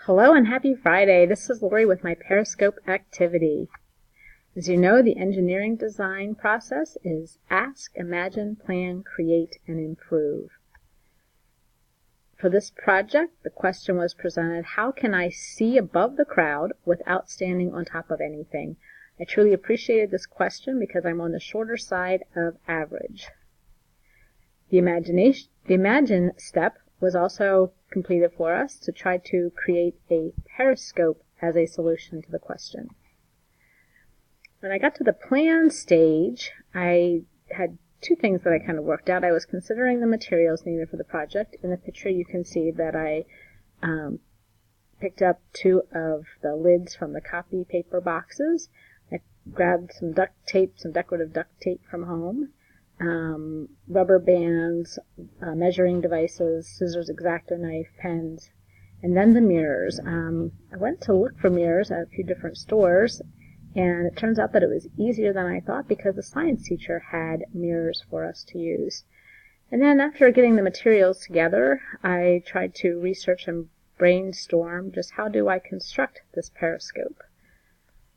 Hello and happy Friday. This is Lori with my Periscope activity. As you know, the engineering design process is ask, imagine, plan, create, and improve. For this project, the question was presented, how can I see above the crowd without standing on top of anything? I truly appreciated this question because I'm on the shorter side of average. The imagine step was also completed for us to try to create a periscope as a solution to the question. When I got to the plan stage, I had two things that I kind of worked out. I was considering the materials needed for the project. In the picture you can see that I picked up two of the lids from the copy paper boxes. I grabbed some duct tape, some decorative duct tape from home. Rubber bands, measuring devices, scissors, X-Acto knife, pens, and then the mirrors. I went to look for mirrors at a few different stores, and it turns out that it was easier than I thought because the science teacher had mirrors for us to use. And then after getting the materials together, I tried to research and brainstorm just how do I construct this periscope.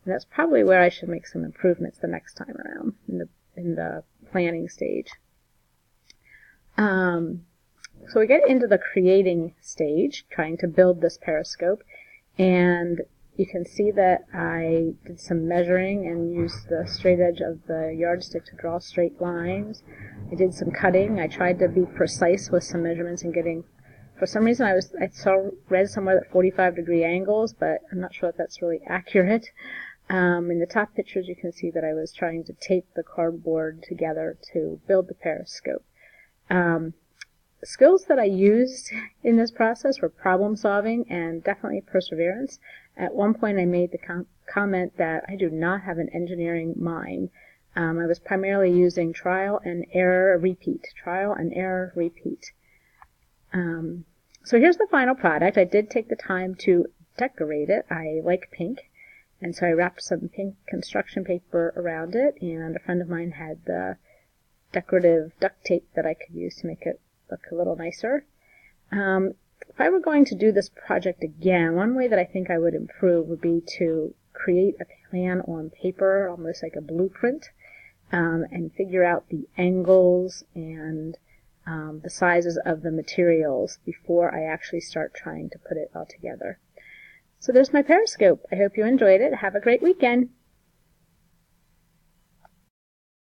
And that's probably where I should make some improvements the next time around in the planning stage. So we get into the creating stage, trying to build this periscope, and you can see that I did some measuring and used the straight edge of the yardstick to draw straight lines. I did some cutting. I tried to be precise with some measurements and getting, for some reason I read somewhere that 45-degree angles, but I'm not sure if that's really accurate. In the top pictures you can see that I was trying to tape the cardboard together to build the periscope. Skills that I used in this process were problem solving and definitely perseverance. At one point I made the comment that I do not have an engineering mind. I was primarily using trial and error, repeat. So here's the final product. I did take the time to decorate it. I like pink. And so I wrapped some pink construction paper around it, and a friend of mine had the decorative duct tape that I could use to make it look a little nicer. If I were going to do this project again, one way that I think I would improve would be to create a plan on paper, almost like a blueprint, and figure out the angles and the sizes of the materials before I actually start trying to put it all together. So there's my periscope. I hope you enjoyed it. Have a great weekend.